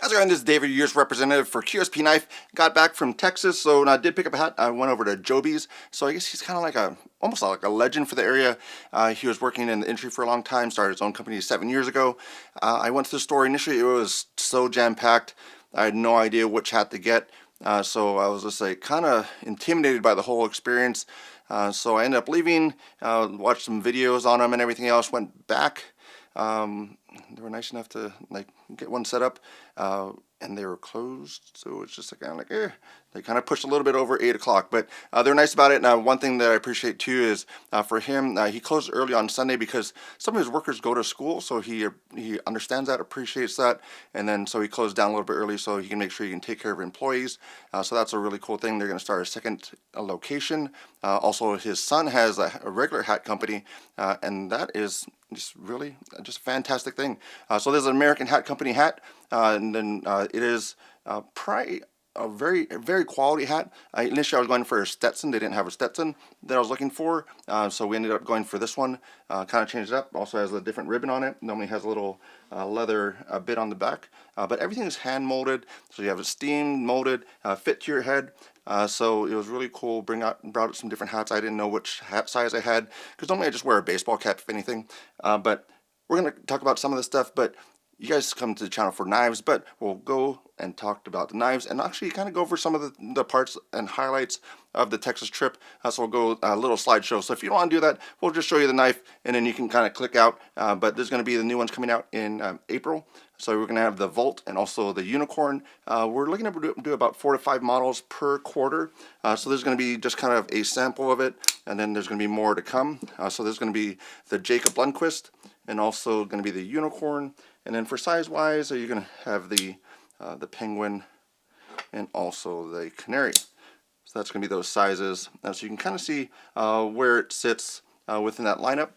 How's it going? This is David, your U.S. representative for QSP Knife. Got back from Texas, so I did pick up a hat. I went over to Joby's, so I guess he's kind of like almost like a legend for the area. He was working in the industry for a long time, started his own company 7 years ago. I went to the store initially, it was so jam-packed, I had no idea which hat to get. So I was just like kind of intimidated by the whole experience. So I ended up leaving, watched some videos on them and everything else, went back. They were nice enough to like get one set up, and they were closed, so it's just kind of like, they kind of pushed a little bit over 8 o'clock, but they're nice about it. Now, one thing that I appreciate too is for him, he closed early on Sunday because some of his workers go to school, so he understands that, appreciates that, and then so he closed down a little bit early so he can make sure he can take care of employees. So that's a really cool thing. They're going to start a second location. Also, his son has a regular hat company, and that is just really just a fantastic thing. So there's an American Hat Company hat, and then it is probably a very quality hat. Initially I was going for a Stetson. They didn't have a Stetson that I was looking for, so we ended up going for this one. Kind of changed it up. Also has a different ribbon on it. Normally has a little leather bit on the back, but everything is hand molded, so you have it steam molded, fit to your head. So it was really cool. Brought out some different hats. I didn't know which hat size I had because normally I just wear a baseball cap if anything. But we're gonna talk about some of this stuff. But you guys come to the channel for knives, but we'll go and talk about the knives and actually kind of go over some of the parts and highlights of the Texas trip. So we'll go a little slideshow. So if you don't want to do that, we'll just show you the knife and then you can kind of click out. But there's going to be the new ones coming out in April. So we're going to have the Volt and also the Unicorn. We're looking to do about 4 to 5 models per quarter. So there's going to be just kind of a sample of it, and then there's going to be more to come. So there's going to be the Jacob Lundquist and also going to be the Unicorn. And then for size-wise, you're going to have the Penguin and also the Canary. So that's going to be those sizes. So you can kind of see where it sits within that lineup.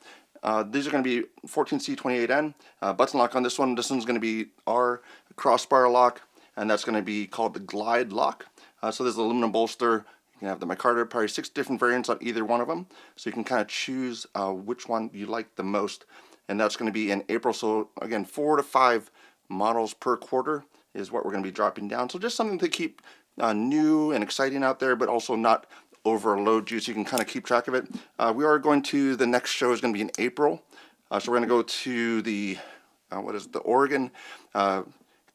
These are going to be 14C28N. Button lock on this one. This one's going to be our crossbar lock, and that's going to be called the Glide lock. So there's an aluminum bolster. You can have the micarta, probably 6 different variants on either one of them. So you can kind of choose which one you like the most. And that's going to be in April. So again, 4 to 5 models per quarter is what we're going to be dropping down. So just something to keep new and exciting out there, but also not overload you, so you can kind of keep track of it. We are going to, the next show is going to be in April. So we're going to go to the, the Oregon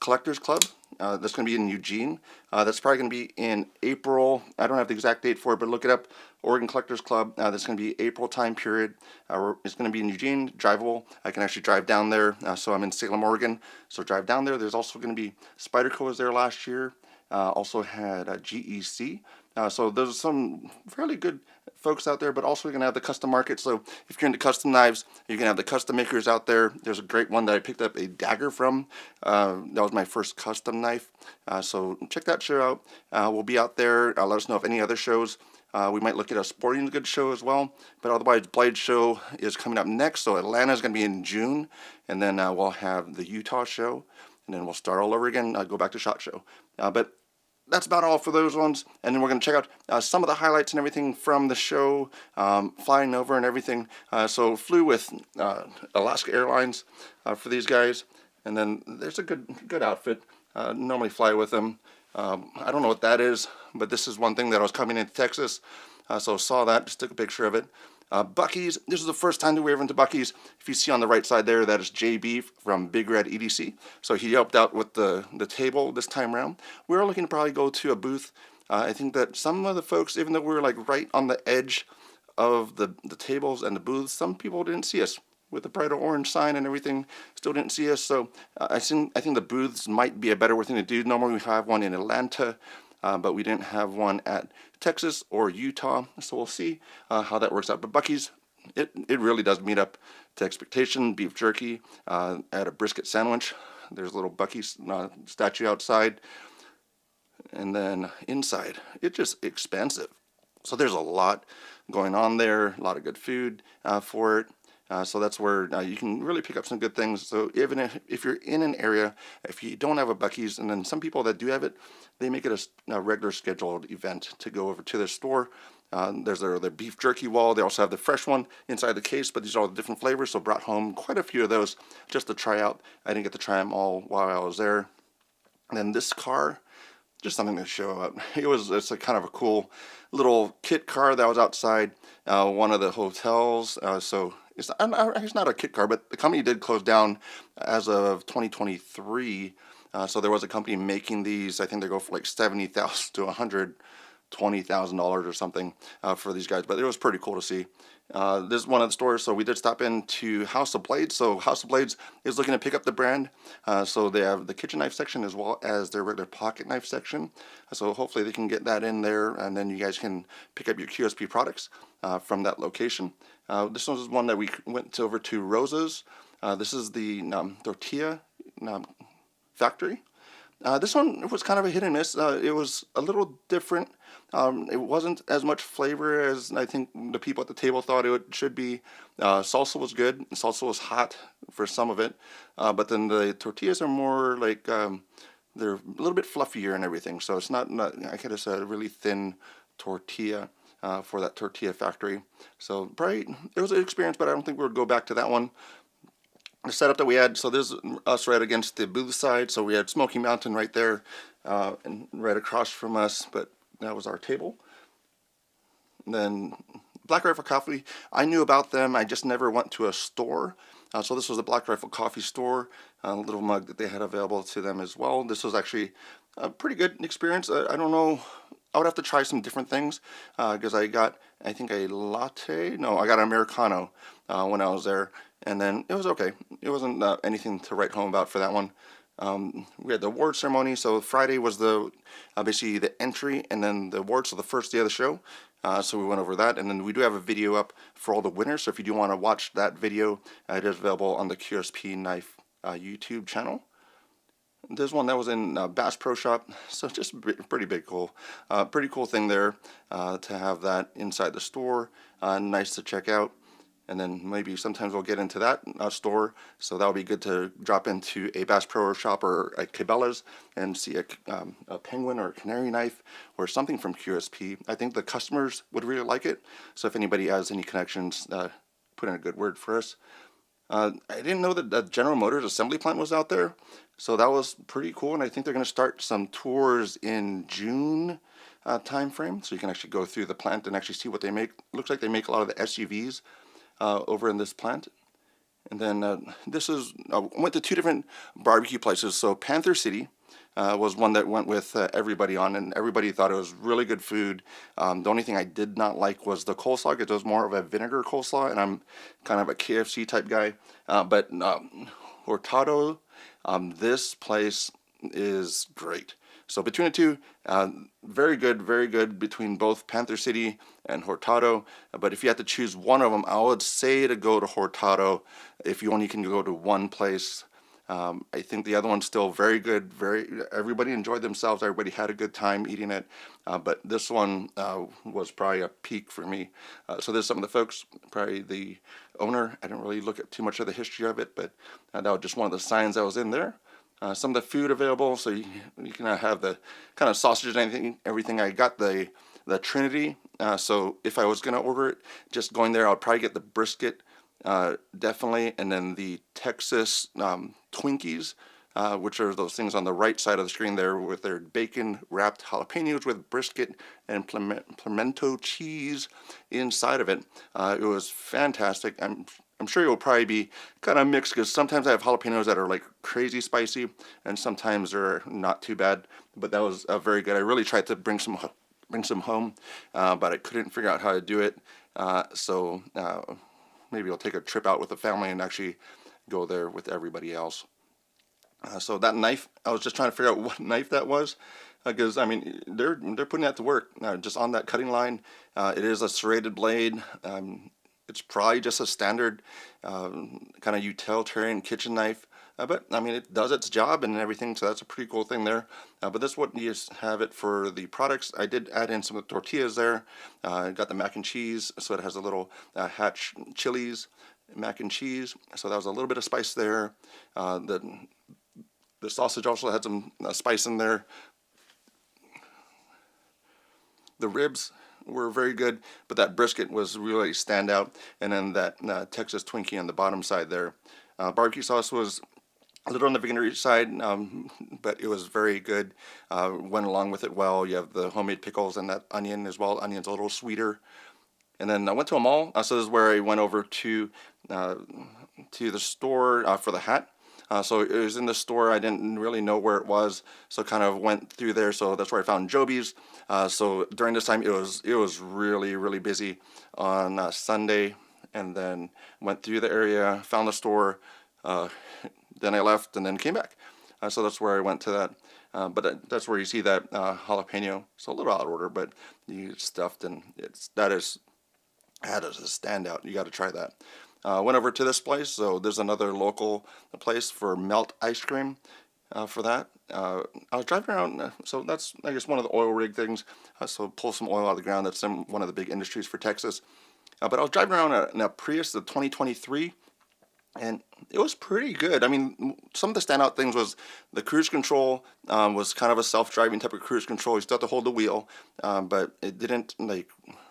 Collectors Club. That's going to be in Eugene. That's probably going to be in April. I don't have the exact date for it, but look it up. Oregon Collectors Club. That's going to be April time period. It's going to be in Eugene, drivable. I can actually drive down there. So I'm in Salem, Oregon. So drive down there. There's also going to be Spyderco was there last year. Also had GEC. So there's some fairly good folks out there, but also you're going to have the custom market. So if you're into custom knives, you're going to have the custom makers out there. There's a great one that I picked up a dagger from. That was my first custom knife. So check that show out. We'll be out there. Let us know if any other shows. We might look at a sporting goods show as well. But otherwise, Blade Show is coming up next. So Atlanta is going to be in June. And then we'll have the Utah show. And then we'll start all over again, go back to SHOT Show. But that's about all for those ones, and then we're going to check out some of the highlights and everything from the show, flying over and everything. So flew with Alaska Airlines for these guys, and then there's a good outfit. Normally fly with them. I don't know what that is, but this is one thing that I was coming into Texas, so saw that, just took a picture of it. Buc-ee's, this is the first time that we ever went to Buc-ee's. If you see on the right side there, that is JB from Big Red EDC. So he helped out with the table this time around. We were looking to probably go to a booth. I think that some of the folks, even though we were like right on the edge of the tables and the booths, some people didn't see us with the bright orange sign and everything, still didn't see us. So I think the booths might be a better thing to do. Normally we have one in Atlanta, but we didn't have one at Texas or Utah, so we'll see how that works out. But Buc-ee's, it really does meet up to expectation. Beef jerky, add a brisket sandwich. There's a little Buc-ee's statue outside, and then inside, it's just expensive. So there's a lot going on there, a lot of good food for it. So that's where you can really pick up some good things. So even if you're in an area, if you don't have a Buc-ee's, and then some people that do have it, they make it a regular scheduled event to go over to their store. There's their beef jerky wall. They also have the fresh one inside the case, but these are all the different flavors. So brought home quite a few of those just to try out. I didn't get to try them all while I was there. And then this car, just something to show up. It's a kind of a cool little kit car that was outside one of the hotels. So it's not a kit car, but the company did close down as of 2023. So there was a company making these. I think they go for like $70,000 to $120,000 or something for these guys. But it was pretty cool to see. This is one of the stores, so we did stop into House of Blades. So House of Blades is looking to pick up the brand. So they have the kitchen knife section as well as their regular pocket knife section. So hopefully they can get that in there, and then you guys can pick up your QSP products from that location. This one is one that we went over to Rosa's. This is the tortilla factory. This one was kind of a hit and miss. It was a little different. It wasn't as much flavor as I think the people at the table thought it should be. Salsa was good. Salsa was hot for some of it. But then the tortillas are more like, they're a little bit fluffier and everything. So it's not I could have said a really thin tortilla for that tortilla factory. So probably it was an experience, but I don't think we would go back to that one. The setup that we had, so this is us right against the booth side, so we had Smoky Mountain right there and right across from us, but that was our table. And then Black Rifle Coffee, I knew about them, I just never went to a store. So this was a Black Rifle Coffee store, a little mug that they had available to them as well. This was actually a pretty good experience. I don't know, I would have to try some different things because I got, I think, a latte. No, I got an Americano when I was there. And then it was okay. It wasn't anything to write home about for that one. We had the award ceremony. So Friday was the basically the entry, and then the awards. So the first day of the show. So we went over that, and then we do have a video up for all the winners. So if you do want to watch that video, it is available on the QSP Knife YouTube channel. There's one that was in Bass Pro Shop, so just pretty cool thing there to have that inside the store. Nice to check out. And then maybe sometimes we'll get into that store, so that'll be good to drop into a Bass Pro Shop or a Cabela's and see a penguin or a canary knife or something from QSP. I think the customers would really like it, so if anybody has any connections, put in a good word for us. I didn't know that the General Motors assembly plant was out there, so that was pretty cool, and I think they're going to start some tours in June time frame, so you can actually go through the plant and actually see what they make. Looks like they make a lot of the SUVs over in this plant. And then this is, went to two different barbecue places. So Panther City was one that went with everybody on, and everybody thought it was really good food. The only thing I did not like was the coleslaw. It was more of a vinegar coleslaw, and I'm kind of a KFC type guy. But Hurtado, this place is great. So between the two, very good between both Panther City and Hurtado. But if you had to choose one of them, I would say to go to Hurtado if you only can go to one place. I think the other one's still very good. Everybody enjoyed themselves. Everybody had a good time eating it. But this one was probably a peak for me. So there's some of the folks, probably the owner. I didn't really look at too much of the history of it, but that was just one of the signs that was in there. Some of the food available, so you can have the kind of sausages and everything. I got the Trinity, so if I was going to order it, just going there, I'll probably get the brisket, definitely, and then the Texas Twinkies, which are those things on the right side of the screen there with their bacon-wrapped jalapenos with brisket and pimento cheese inside of it. It was fantastic. I'm sure it will probably be kind of mixed because sometimes I have jalapenos that are like crazy spicy and sometimes they're not too bad. But that was very good. I really tried to bring some home, but I couldn't figure out how to do it. So maybe I'll take a trip out with the family and actually go there with everybody else. So that knife, I was just trying to figure out what knife that was. Because I mean, they're putting that to work just on that cutting line. It is a serrated blade. It's probably just a standard kind of utilitarian kitchen knife, but I mean it does its job and everything, so that's a pretty cool thing there. But this wouldn't just have it for the products. I did add in some of the tortillas there. I got the mac and cheese, so it has a little Hatch chilies mac and cheese, so that was a little bit of spice there. The sausage also had some spice in there. The ribs were very good, but that brisket was really standout, and then that Texas Twinkie on the bottom side there. Barbecue sauce was a little on the beginner side, but it was very good. Went along with it well. You have the homemade pickles and that onion as well. Onion's a little sweeter. And then I went to a mall. So this is where I went over uh, to the store for the hat. So it was in the store. I didn't really know where it was, so kind of went through there. So that's where I found Joby's. So during this time, it was really busy on Sunday, and then went through the area, found the store. Uh, then I left and then came back. So that's where I went to that. But that's where you see that jalapeno. So a little out of order, but you get stuffed, and that is a standout. You got to try that. Went over to this place, so there's another local place for melt ice cream for that. I was driving around, so that's, I guess, one of the oil rig things. So pull some oil out of the ground. That's one of the big industries for Texas. But I was driving around in a Prius, the 2023, and it was pretty good. I mean, some of the standout things was the cruise control was kind of a self-driving type of cruise control. You still have to hold the wheel, but it didn't, like,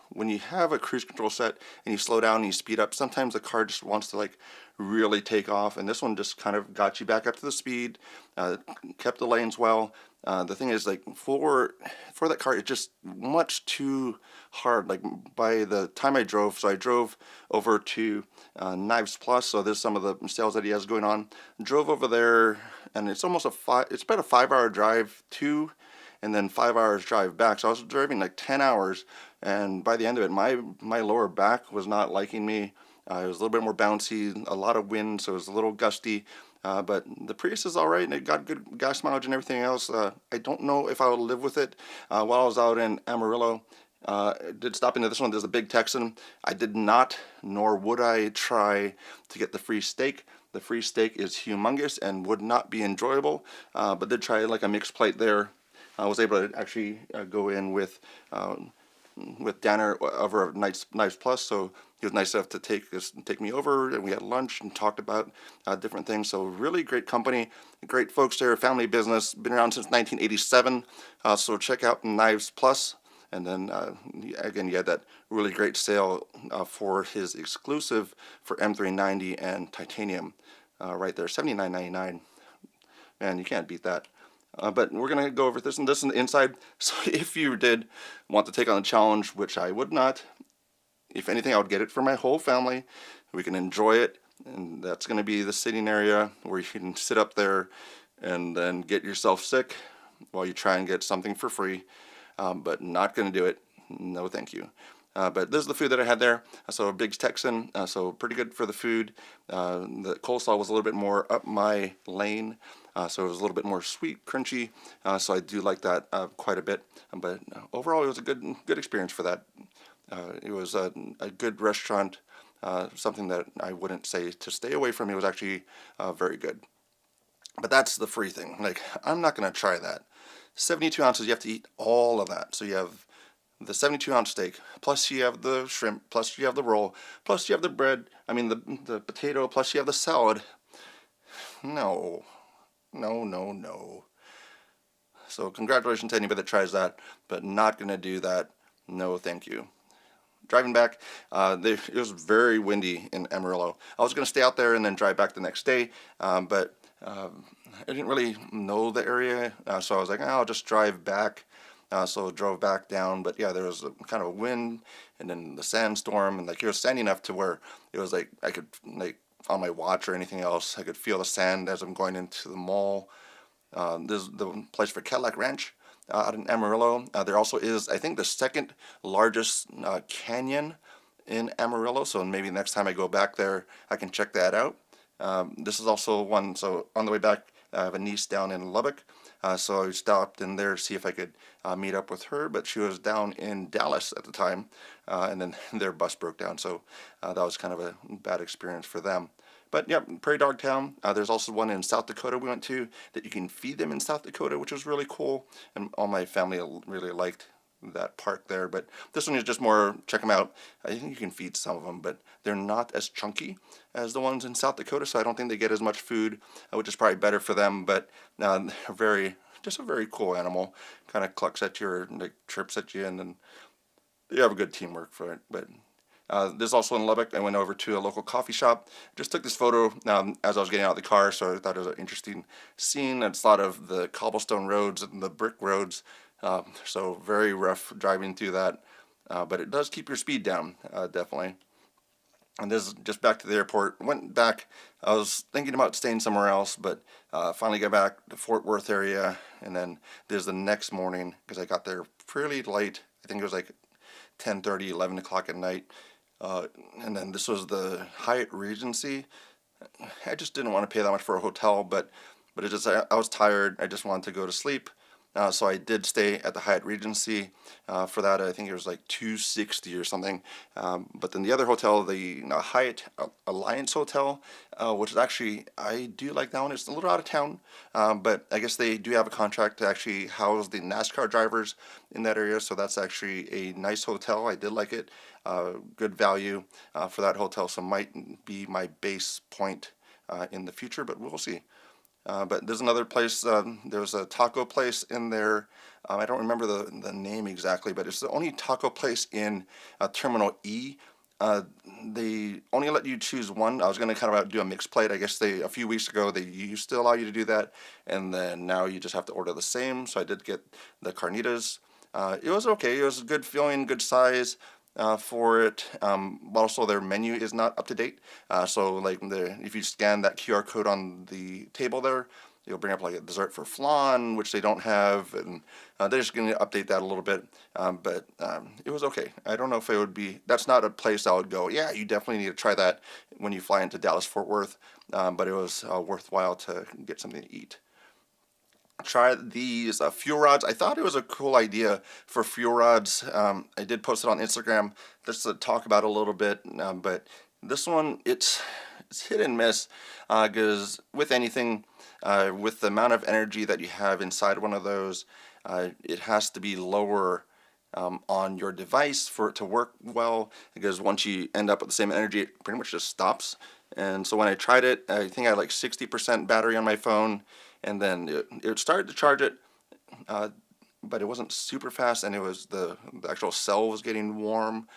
when you have a cruise control set and you slow down and you speed up, sometimes the car just wants to like really take off, and this one just kind of got you back up to the speed, kept the lanes well. The thing is, like, for that car, it's just much too hard. Like, by the time I drove, so I drove over to Knives Plus, so there's some of the sales that he has going on. Drove over there, and it's almost it's about a 5-hour drive to, and then 5 hours drive back. So I was driving like 10 hours, and by the end of it, my lower back was not liking me. It was a little bit more bouncy, a lot of wind, so it was a little gusty. But the Prius is all right, and it got good gas mileage and everything else. I don't know if I would live with it. While I was out in Amarillo, I did stop into this one. There's a big Texan. I did not, nor would I try to get the free steak. The free steak is humongous and would not be enjoyable, but did try like a mixed plate there. I was able to actually go in with Danner over at Knives Plus, so he was nice enough to take me over, and we had lunch and talked about different things. So really great company, great folks there, family business, been around since 1987. So check out Knives Plus, and then again, you had that really great sale for his exclusive for M390 and titanium right there, $79.99. Man, you can't beat that. But we're going to go over this and the inside. So if you did want to take on the challenge, which I would not, if anything, I would get it for my whole family. We can enjoy it, and that's going to be the sitting area where you can sit up there and then get yourself sick while you try and get something for free, but not going to do it. No, thank you. But this is the food that I had there. So a big Texan, so pretty good for the food. The coleslaw was a little bit more up my lane, so it was a little bit more sweet, crunchy. So I do like that quite a bit. But overall, it was a good experience for that. It was a good restaurant, something that I wouldn't say to stay away from. It was actually very good. But that's the free thing. Like, I'm not going to try that. 72 ounces, you have to eat all of that. So you have the 72-ounce steak, plus you have the shrimp, plus you have the roll, plus you have the bread, the potato, plus you have the salad. No. So congratulations to anybody that tries that, but not going to do that. No, thank you. Driving back, it was very windy in Amarillo. I was going to stay out there and then drive back the next day, but I didn't really know the area, so I was like, I'll just drive back. So drove back down, but yeah, there was a kind of a wind, and then the sandstorm, and like it was sandy enough to where it was like I could, like, on my watch or anything else, I could feel the sand as I'm going into the mall. There's the place for Cadillac Ranch out in Amarillo. There also is, I think, the second largest canyon in Amarillo, so maybe next time I go back there, I can check that out. This is also one, so on the way back, I have a niece down in Lubbock, so I stopped in there to see if I could meet up with her, but she was down in Dallas at the time, and then their bus broke down, so that was kind of a bad experience for them. But yeah, Prairie Dog Town. There's also one in South Dakota we went to that you can feed them in South Dakota, which was really cool, and all my family really liked that park there. But this one is just more, check them out. I think you can feed some of them, but they're not as chunky as the ones in South Dakota, so I don't think they get as much food, which is probably better for them. But just a very cool animal. Kind of clucks at you or like chirps at you, and then you have a good teamwork for it. But This is also in Lubbock. I went over to a local coffee shop. Just took this photo as I was getting out of the car, so I thought it was an interesting scene. It's a lot of the cobblestone roads and the brick roads, so very rough driving through that. But it does keep your speed down, definitely. And this is just back to the airport. Went back. I was thinking about staying somewhere else, but finally got back to Fort Worth area. And then there's the next morning, because I got there pretty late. I think it was like 10:30, 11 o'clock at night. And then this was the Hyatt Regency. I just didn't want to pay that much for a hotel, but it just, I was tired. I just wanted to go to sleep. So I did stay at the Hyatt Regency. For that, I think it was like $260 or something. But then the other hotel, the Hyatt Alliance Hotel, which is actually, I do like that one. It's a little out of town, but I guess they do have a contract to actually house the NASCAR drivers in that area. So that's actually a nice hotel. I did like it. Good value for that hotel. So might be my base point in the future, but we'll see. But there's another place, there's a taco place in there. I don't remember the name exactly, but it's the only taco place in Terminal E. They only let you choose one. I was going to kind of do a mixed plate. I guess a few weeks ago, they used to allow you to do that. And then now you just have to order the same. So I did get the carnitas. It was okay. It was a good feeling, good size. For it. Also, their menu is not up to date. So, like, if you scan that QR code on the table there, it'll bring up like a dessert for flan, which they don't have, and they're just going to update that a little bit. But it was okay. I don't know if it would be. That's not a place I would go. Yeah, you definitely need to try that when you fly into Dallas Fort Worth. But it was worthwhile to get something to eat. Try these fuel rods. I thought it was a cool idea for fuel rods. I did post it on Instagram just to talk about it a little bit, but this one, it's hit and miss, because with anything, with the amount of energy that you have inside one of those, it has to be lower on your device for it to work well, because once you end up with the same energy, it pretty much just stops. And so when I tried it, I think I had like 60% battery on my phone, and then it started to charge it, but it wasn't super fast, and it was the actual cell was getting warm.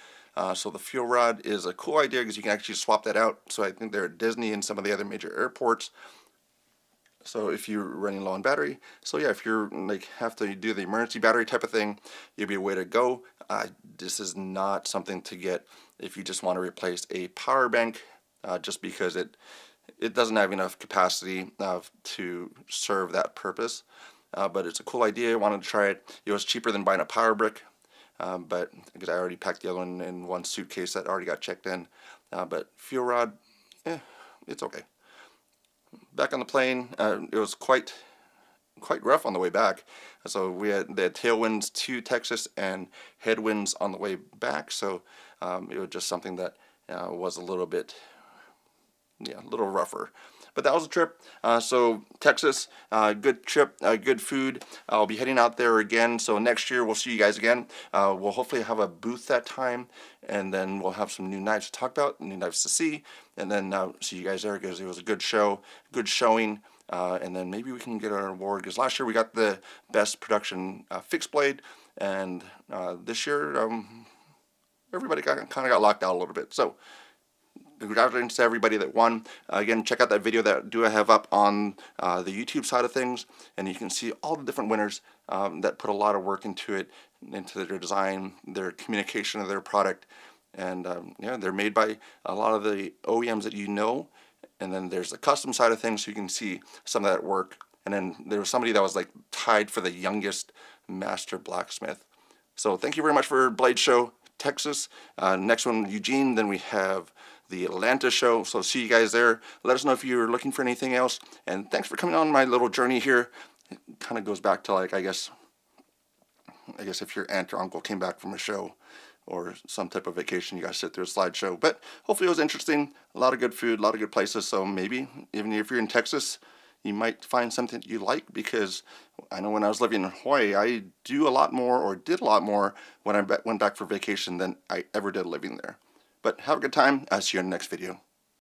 So the fuel rod is a cool idea because you can actually swap that out. So I think they're at Disney and some of the other major airports. So if you're running low on battery, so yeah, if you're like have to do the emergency battery type of thing, it'd be a way to go. This is not something to get if you just want to replace a power bank, just because it doesn't have enough capacity to serve that purpose. But it's a cool idea. I wanted to try it. It was cheaper than buying a power brick, but because I already packed the other one in one suitcase that already got checked in. But fuel rod, it's okay. Back on the plane, it was quite rough on the way back. So we had tailwinds to Texas and headwinds on the way back. So it was just something that was a little bit, a little rougher. But that was a trip. So Texas, good trip, good food. I'll be heading out there again. So next year we'll see you guys again. We'll hopefully have a booth that time, and then we'll have some new knives to talk about, new knives to see, and then see you guys there because it was a good show, good showing. And then maybe we can get our award because last year we got the best production fixed blade, and this year everybody kind of got locked out a little bit. So congratulations to everybody that won. Again, check out that video that I have up on the YouTube side of things, and you can see all the different winners that put a lot of work into it, into their design, their communication of their product, and they're made by a lot of the OEMs that you know. And then there's the custom side of things, so you can see some of that work. And then there was somebody that was like tied for the youngest master blacksmith. So thank you very much for Blade Show Texas. Next one, Eugene. Then we have the Atlanta show. So see you guys there. Let us know if you're looking for anything else. And thanks for coming on my little journey here. It kind of goes back to like, I guess if your aunt or uncle came back from a show or some type of vacation, you guys sit through a slideshow. But hopefully it was interesting. A lot of good food, a lot of good places. So maybe even if you're in Texas, you might find something you like, because I know when I was living in Hawaii, I did a lot more when I went back for vacation than I ever did living there. But have a good time. I'll see you in the next video.